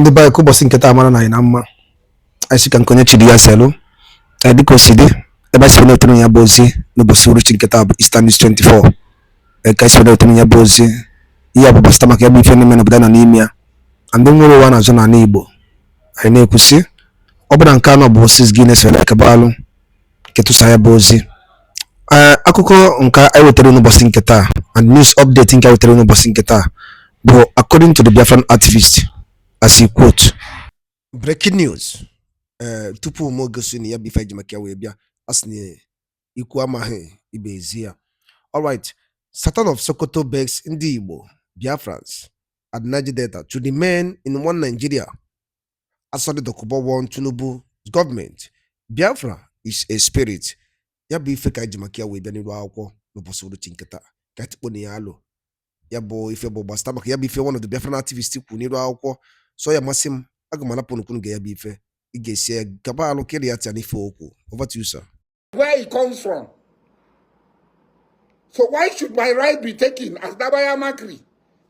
Ndị be ka ụbọchị nketa amara na anyị na mma anyị sị ka nkonye chiri ya selu dịka o si dị ebe anyị si na-etere ya bụ ozi n'ụbọchị uruchi nketa bụ Easter News 24 ka anyị si na-etere ya bụ ozi ihe bụ gbasịta maka ya bụ ife n'ime n'obodo nọ n'ime ya ndị nwere ụwa na-azụ n'ala Igbo anyị na-ekwusi ọ bụla nke anọ bụ osis gị na-esere ekebalụ ketụsa ya bụ ozi akụkọ nke anyị wetara n'ụbọchị nketa and news update nke anyị wetara n'ụbọchị nketa bụ according to the Biafran activist as he quote breaking news tupu m gosi na ya bụ ife ji maka ya wee bịa asị na ikwu amaghị ibe ezi ya. Alright, Sultan of Sokoto begs ndị Igbo Biafrans at Niger Delta to remain in one Nigeria. Asari Dokubo warn Tinubu's government Biafra is a spirit. Ya bụ ife ka ji maka ya wee bịa n'iru akwụkwọ n'ụbọchị uruchi nketa ka tikpo na ya alụ ya bụ ife bụ gbasịta maka ya bụ ife one of the Biafran activists kwu n'iru akwụkwọ so ya masị m aga m anapụ n'okwu ga ya bụ ife ị ga-esi ya gaba alụ kere ya tia n'ife okwu. Over to you, sir. Where he comes from. So why should my right be taken as Dabaya Makri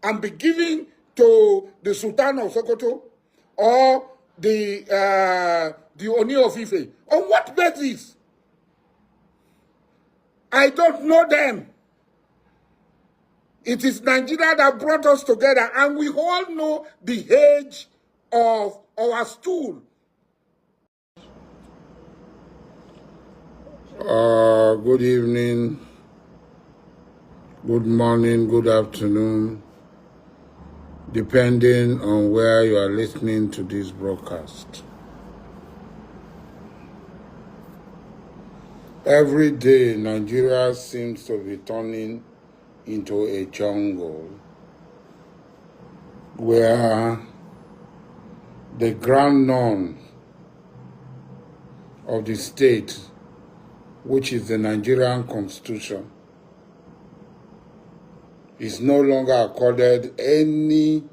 and be given to the Sultan of Sokoto or the Oni of Ife? On what basis? I don't know them. It is Nigeria that brought us together, and we all know the age of our stool. Good evening, good morning, good afternoon, depending on where you are listening to this broadcast. Every day, Nigeria seems to be turning into a jungle where the grand norm of the state, which is the Nigerian Constitution, is no longer accorded any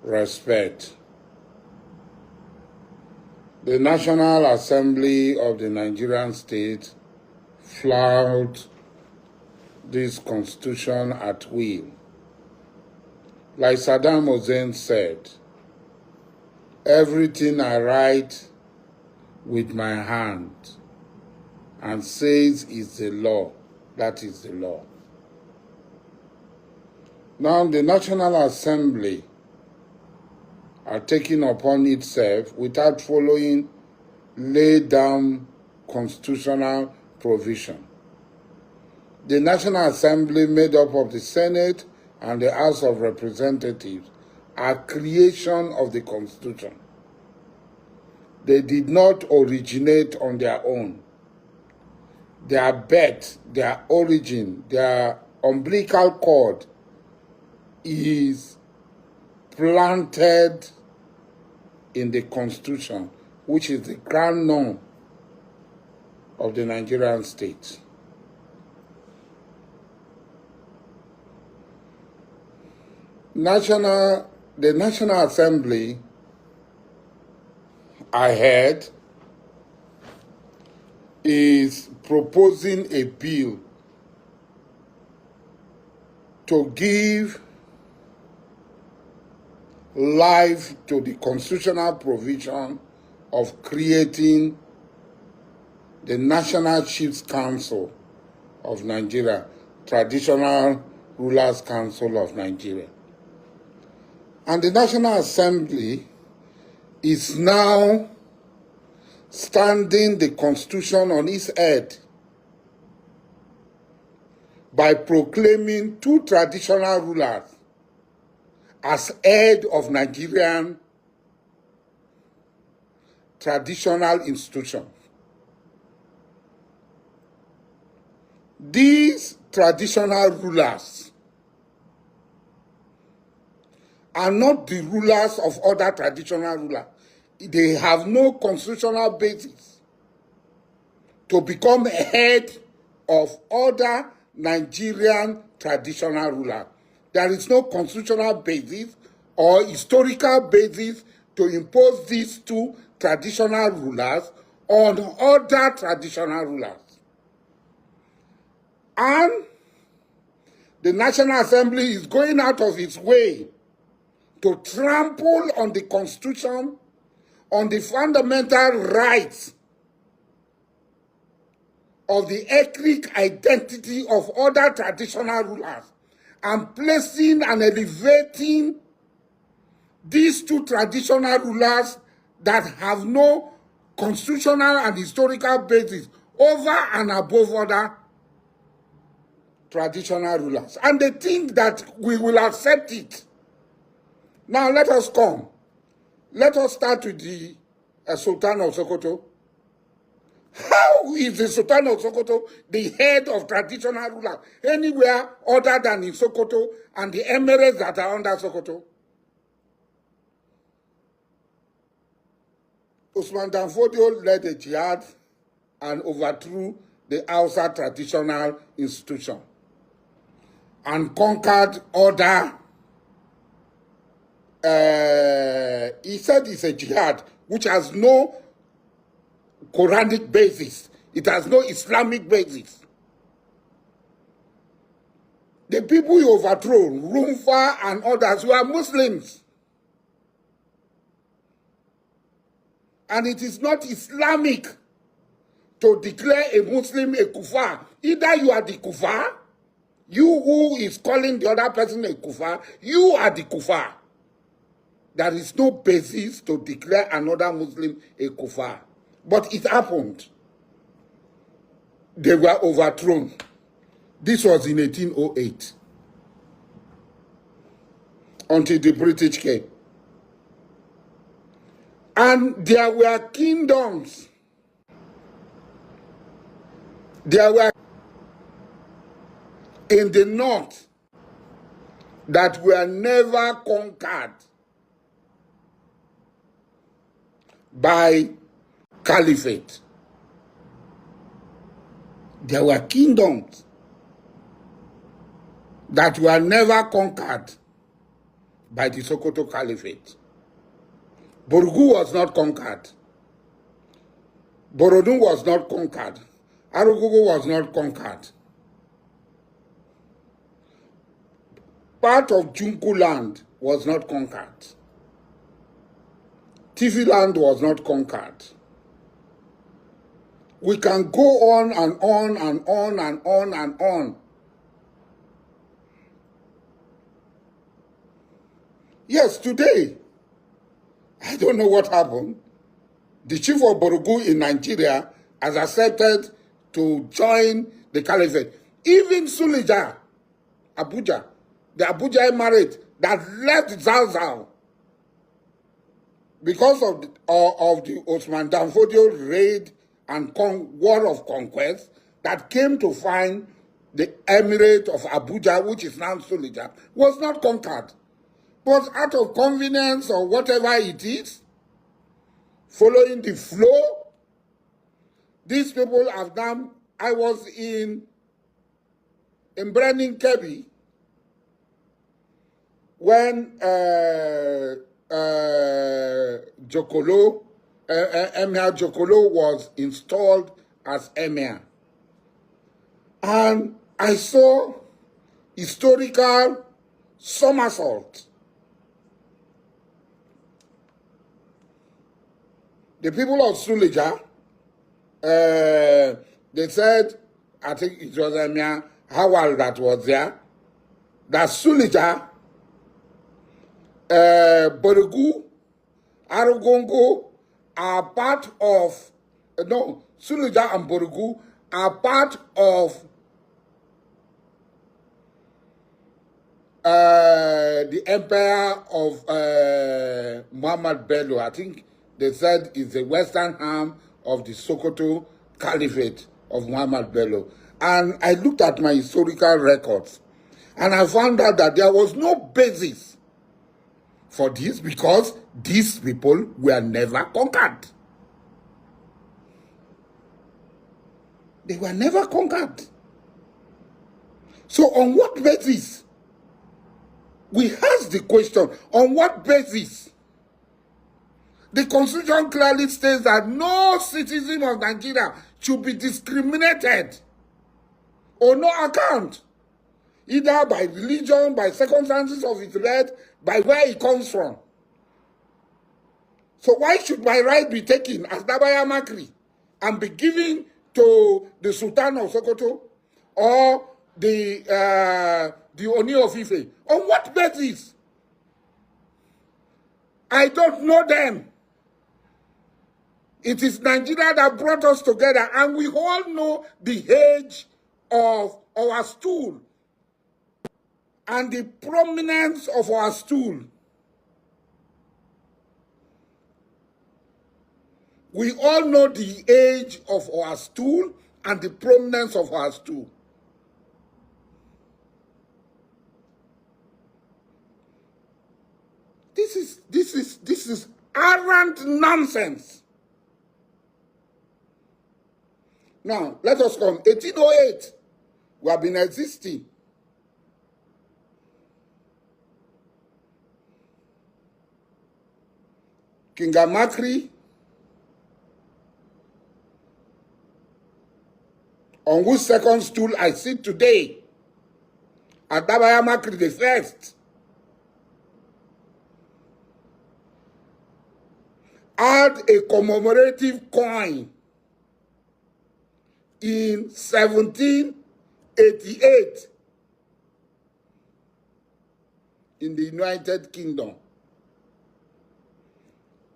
respect. The National Assembly of the Nigerian state flouted this constitution at will. Like Saddam Hussein said, everything I write with my hand and says is the law, that is the law. Now the National Assembly are taking upon itself, without following laid down constitutional provision. The National Assembly, made up of the Senate and the House of Representatives, are creation of the Constitution. They did not originate on their own. Their birth, their origin, their umbilical cord is planted in the Constitution, which is the grand norm of the Nigerian state. The National Assembly, I heard, is proposing a bill to give life to the constitutional provision of creating the National Chiefs Council of Nigeria, Traditional Rulers Council of Nigeria. And the National Assembly is now standing the Constitution on its head by proclaiming two traditional rulers as head of Nigerian traditional institutions. These traditional rulers are not the rulers of other traditional rulers. They have no constitutional basis to become head of other Nigerian traditional rulers. There is no constitutional basis or historical basis to impose these two traditional rulers on other traditional rulers. And the National Assembly is going out of its way to trample on the Constitution, on the fundamental rights of the ethnic identity of other traditional rulers, and placing and elevating these two traditional rulers that have no constitutional and historical basis over and above other traditional rulers. And they think that we will accept it. Now let us come. Let us start with the Sultan of Sokoto. How is the Sultan of Sokoto the head of traditional rulers anywhere other than in Sokoto and the emirates that are under Sokoto? Usman Dan Fodio led a jihad and overthrew the Hausa traditional institution and conquered other. He said it's a jihad which has no Quranic basis. It has no Islamic basis. The people he overthrew, Rumfa and others, were Muslims. And it is not Islamic to declare a Muslim a kufar. Either you are the kufar, you who is calling the other person a kufar, you are the kufar. There is no basis to declare another Muslim a kufar. But it happened. They were overthrown. This was in 1808. Until the British came. And there were kingdoms. There were in the north that were never conquered by caliphate. There were kingdoms that were never conquered by the Sokoto Caliphate. Borgu was not conquered. Borodun was not conquered. Arugugu was not conquered. Part of Junku land was not conquered. Tifi land was not conquered. We can go on and on and on and on and on. Yes, today, I don't know what happened. The chief of Borogu in Nigeria has accepted to join the caliphate. Even Sulija, Abuja, the Abuja Emirate that left Zauzau because of the Osman Dan Fodio raid and war of conquest that came to find the Emirate of Abuja, which is now Sulija, was not conquered. But out of convenience or whatever it is, following the flow, these people have done. I was in Brenning Kebi when Jokolo, Emir Jokolo was installed as Emir. And I saw historical somersault. The people of Sulija, they said, I think it was Emir Hawal that was there, that Sulija, Borugu, Arugongo are part of, Sulija and Borugu are part of the empire of Muhammad Bello. I think they said it's the western arm of the Sokoto caliphate of Muhammad Bello. And I looked at my historical records and I found out that there was no basis for this because these people were never conquered. They were never conquered. So on what basis? We ask the question, on what basis? The Constitution clearly states that no citizen of Nigeria should be discriminated on no account. either by religion, by circumstances of his birth, by where he comes from. So why should my right be taken as Dabaya Makri and be given to the Sultan of Sokoto or the Oni of Ife? On what basis? I don't know them. It is Nigeria that brought us together, and we all know the age of our stool and the prominence of our stool. We all know the age of our stool and the prominence of our stool. This is arrant nonsense. Now, let us come. 1808, we have been existing. King Amakri, on whose second stool I sit today, Adabaya Makri the first, had a commemorative coin in 1788 in the United Kingdom.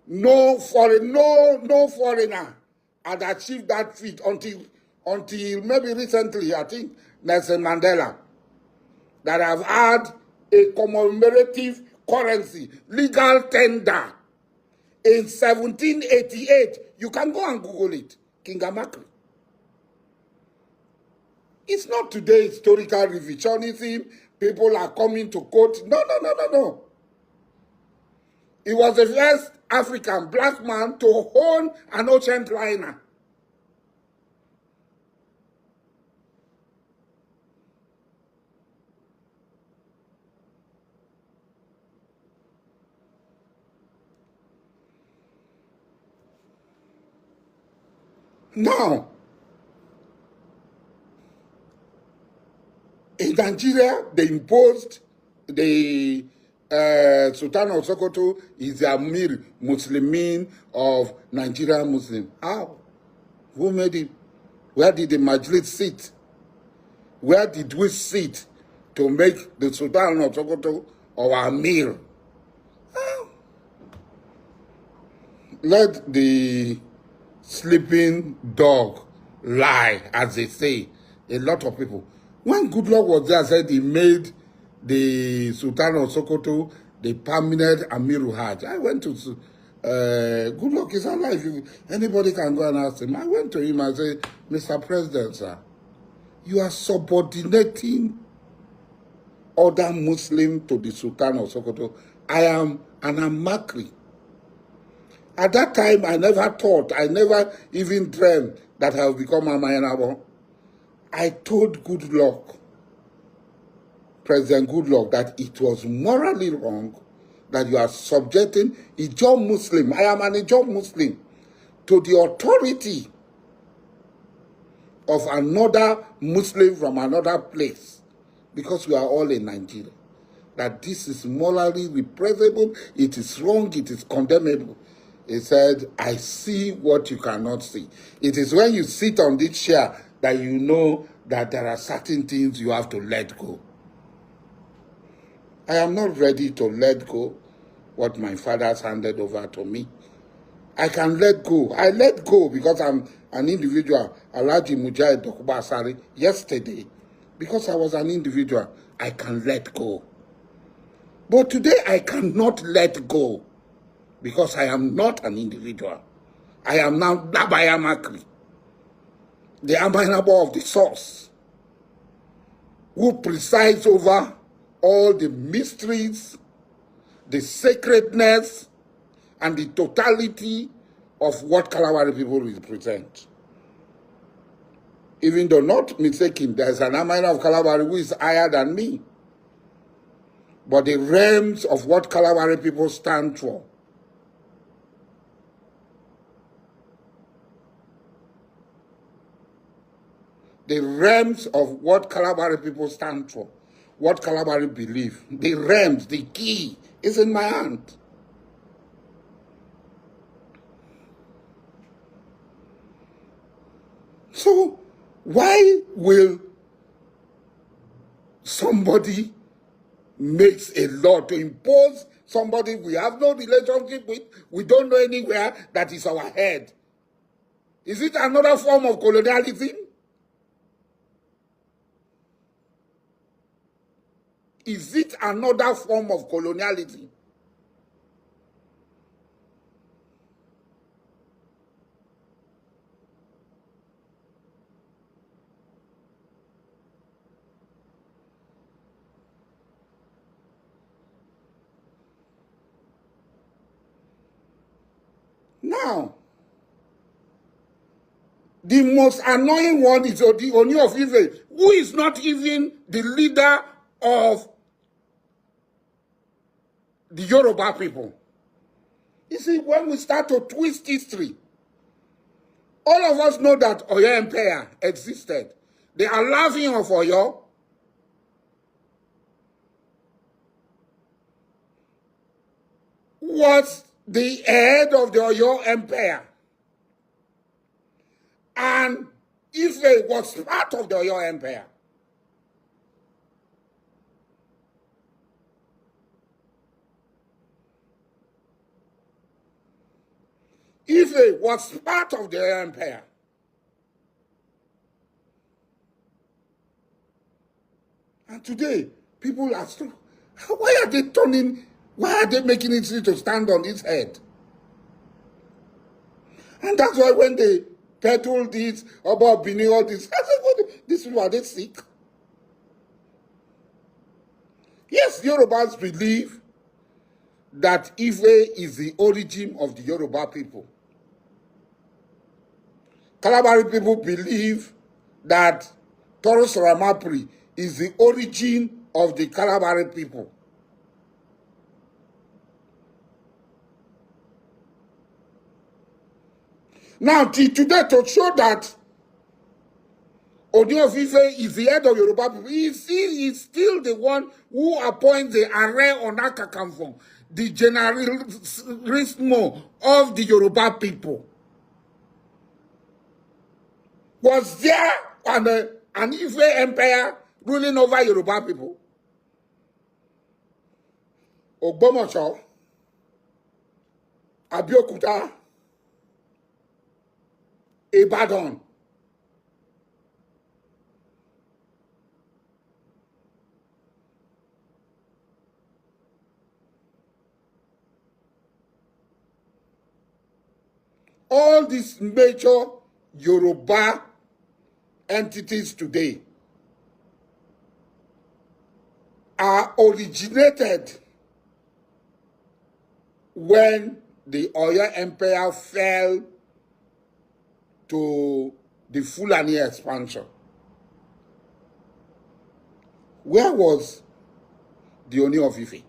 No foreigner had achieved that feat until maybe recently, I think, Nelson Mandela, that have had a commemorative currency, legal tender, in 1788. You can go and Google it, King Amakri. It's not today historical revisionism. People are coming to quote. No. He was the first African black man to own an ocean liner. Now, in Nigeria, they imposed the Sultan of Sokoto is the Amir Muslimin of Nigerian Muslim. How? Who made him? Where did the Majlis sit? Where did we sit to make the Sultan of Sokoto our Amir? How? Let the sleeping dog lie, as they say. A lot of people. When Goodluck was there, said he made the Sultan of Sokoto the permanent Amiru Hajj. I went to Goodluck is alive. Anybody can go and ask him. I went to him and said, Mr. President, sir, you are subordinating other Muslims to the Sultan of Sokoto. I am an Amakri. At that time, I never even dreamed that I would become a Mayanabo. I told Goodluck, President Goodluck, that it was morally wrong that you are subjecting a Ijaw Muslim, I am an Ijaw Muslim, to the authority of another Muslim from another place, because we are all in Nigeria. That this is morally reprehensible, it is wrong, it is condemnable. He said, I see what you cannot see. It is when you sit on this chair that you know that there are certain things you have to let go. I am not ready to let go what my fathers handed over to me. I can let go. I let go because I'm an individual. Alhaji Mujahid Dokubo Asari yesterday, because I was an individual, I can let go. But today I cannot let go because I am not an individual. I am now Dabaya Makri, the Amanabo of the source, who presides over all the mysteries, the sacredness, and the totality of what Kalawari people represent. Even though not mistaken, there's an Amina of Kalawari who is higher than me. But the realms of what Kalawari people stand for, the realms of what Kalabari people stand for, what Calabari believe. The realms, the key is in my hand. So why will somebody makes a law to impose somebody we have no relationship with, we don't know anywhere, that is our head? Is it another form of colonialism? Is it another form of colonialism? Now, the most annoying one is the Oni of Ife, who is not even the leader of the Yoruba people. You see, when we start to twist history, all of us know that Oyo Empire existed. They are laughing of Oyo. Was the head of the Oyo Empire. And Ife was part of the Oyo Empire. Ife was part of the Oyo Empire. And today, people are still, why are they making it to stand on its head? And that's why when they peddled this about Bini, all this, I said, these people, are they sick? Yes, Yorubas believe that Ife is the origin of the Yoruba people. Calabari people believe that Taurus Ramapri is the origin of the Calabari people. Now, today, to show that Ooni of Ife is the head of Yoruba people, he is still the one who appoints the Ààrẹ Ọ̀nà Kakanfò, the Generalissimo of the Yoruba people. Was there an Ife empire ruling over Yoruba people? Ògbómọ̀ṣọ́, Abẹ́òkúta, Ìbàdàn. All these major Yoruba entities today are originated when the Oyo Empire fell to the Fulani expansion. Where was the Oni of Ife?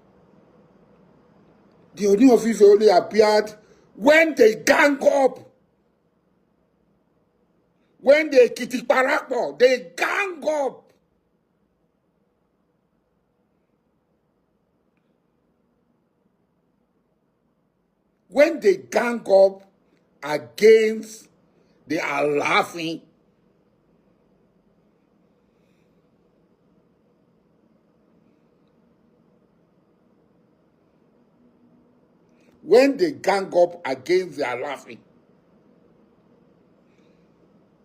The Oni of Ife only appeared when they gang up. When they Kitiparapọ̀, they gang up. When they gang up against the Alaafin, when they gang up against the Alaafin,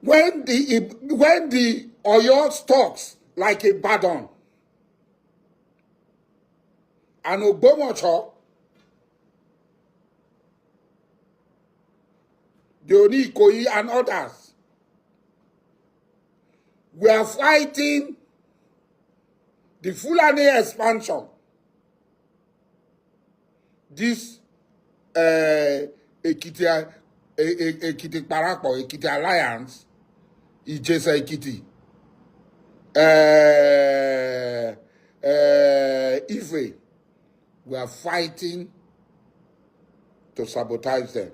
when the Oyo stalks like a Ibadan and Ògbómọ̀ṣọ́, the Oni Ikoyi and others were fighting the Fulani expansion. This Ekiti Parapọ̀, Ekiti Alliance, Ìjẹ̀ṣà Ekiti, Ife were fighting to sabotage them.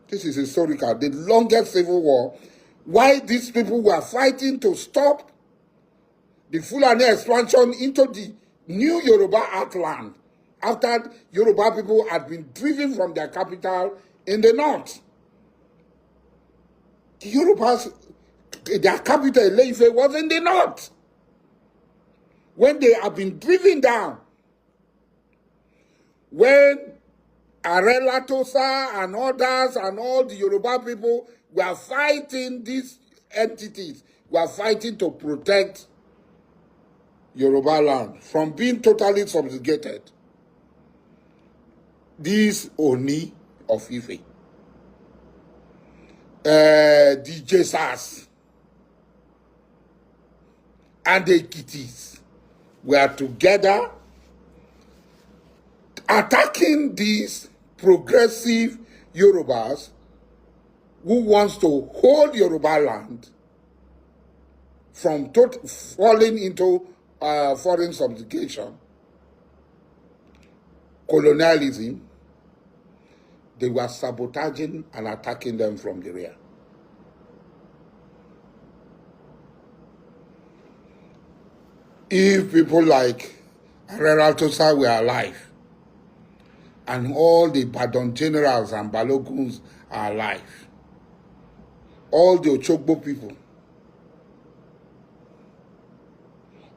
This is historical. The longest civil war why these people were fighting to stop the Fulani expansion into the new Yoruba heartland after Yoruba people had been driven from their capital in the north. The Yorubas, their capital, Ile-Ife, was in the north. When they have been driven down, when Arela Tosa and others and all the Yoruba people were fighting these entities, were fighting to protect Yoruba land from being totally subjugated. These Oni of Ife, the Jesas, and the Kitties were together attacking these progressive Yorubas who wants to hold Yoruba land from falling into foreign subjugation, colonialism. They were sabotaging and attacking them from the rear. If people like Arera Tosa were alive, and all the Badon generals and Baloguns are alive, all the Ochogbo people,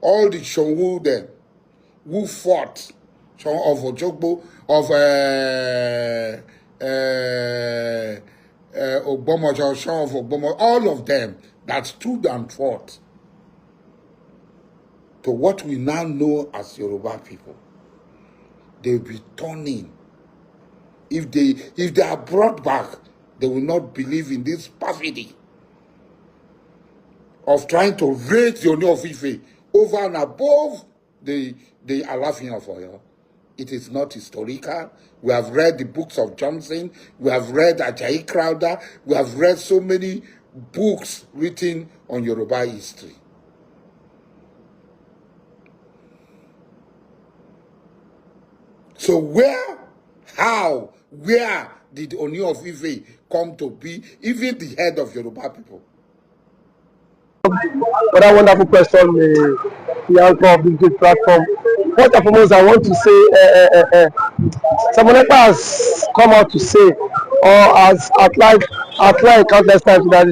all the Shonwu them, who fought, of Ochogbo, of Ogbomoso, Shon of Ogbomoso, all of them that stood and fought to what we now know as Yoruba people, they'll be turning. If they are brought back, they will not believe in this perfidy of trying to raise the Ooni of Ife over and above the Alafin of Oyo. It is not historical. We have read the books of Johnson. We have read Ajayi Crowther. We have read so many books written on Yoruba history. So where did Ooni of Ife come to be, even the head of Yoruba people? What a wonderful question, the anchor of this great platform. First and foremost, I want to say, someone has come out to say, or has outlined countless times that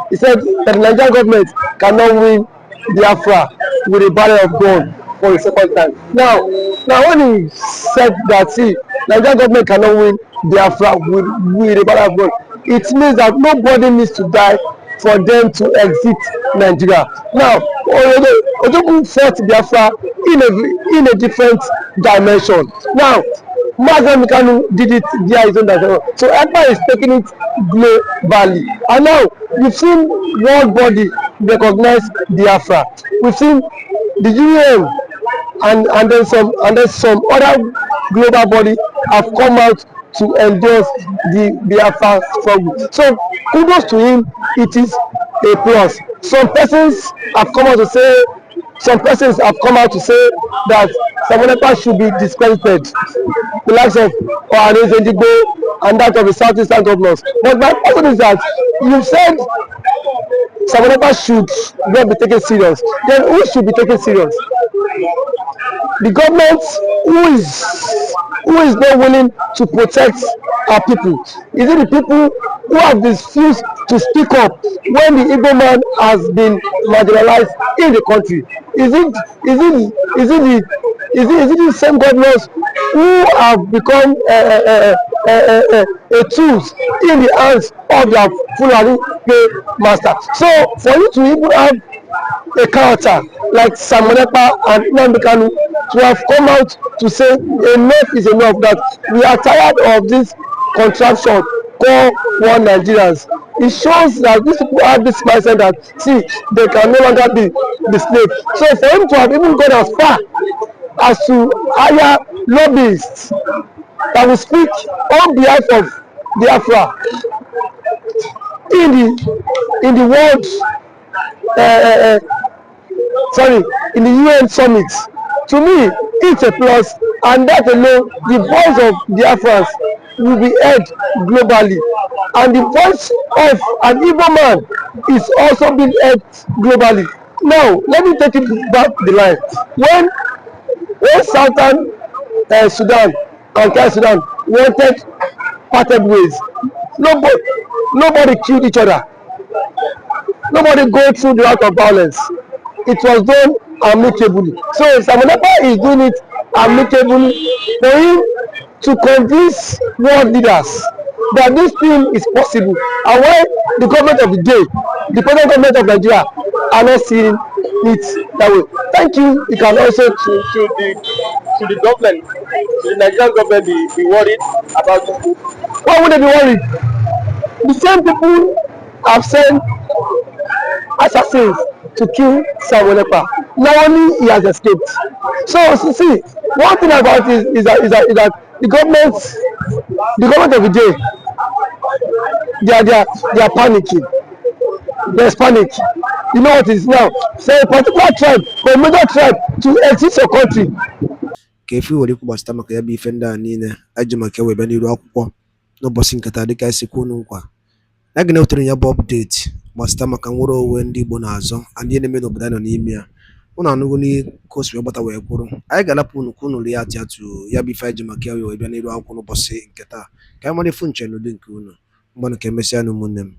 he said that the Nigerian government cannot win Biafra with a barrel of gun for the second time. Now when he said that, see, Nigerian government cannot win Biafra with a barrel of gun, it means that nobody needs to die for them to exit Nigeria. Now, Ojogun fought Biafra in a different dimension. Now, Mazen Mikanu did it via his own dimension. So Empire is taking it globally. And now, we've seen world body recognize Biafra. We've seen the UN and then some other global body have come out to endorse the Biafra struggle. So kudos to him, it is a plus. Some persons have come out to say that Samonekpa should be discredited, the likes of Ohanes Ndigbo and that of the southeastern governors. But my question is that you said Samonekpa should not be taken serious. Then who should be taken serious? The government who is not willing to protect our people? Is it the people who have refused to speak up when the Igbo man has been marginalized in the country? Is it the same governors who have become a tools in the hands of their Fulani master? So for you to even have a character like Samonekpa and Nnamdi Kanu to have come out to say enough is enough, that we are tired of this contraption called one Nigerians. It shows that these people have this mindset that, see, they can no longer be the slave. So for him to have even gone as far as to hire lobbyists that will speak on behalf of Biafra in the world in the UN summit, to me it's a plus, and that alone, the voice of Biafrans will be heard globally, and the voice of an Igbo man is also being helped globally. Now, let me take it back the line. When Southern Sudan and South Sudan wanted parted ways, nobody, nobody killed each other. Nobody go through the route of violence. It was done amicably. So Samonapa is doing it amicably for him to convince world leaders that this thing is possible, and why the government of the day, the present government of Nigeria, are not seeing it that way. Thank you. You can also To the government, to the Nigerian government be worried about this. why would they be worried? The same people have sent assassins to kill Samonepa. Now only he has escaped. So see, one thing about it is that the government of the day, they are panicking. There's panic. You know what it is now? Say a particular tribe or a major tribe to exit your country. ka efi were ikwu gbasịta maka ya bụ ife ndị a niile aji maka ewebe n'iru akwụkwọ n'ụbọchị nketa dịka anyị si kwuo nkwa na gị na-ewetara ya bụ ọpdeti gbasịta maka nwere onwe ndị Igbo na-azọ and ihe na-eme n'obodo anyị nọ n'ime ya. Unu anụgo n'iko si wee gbata wee kwuru anyị ga-alapụ unu ka unu rie atị atụ ya bụ ife anyị ji maka ya wee bịa n'iru akwụkwọ n'ụbọchị nketa ka anyị mara ifu nche n'ụdị nke unu mgbanụ ka emesịa na ụmụnne m.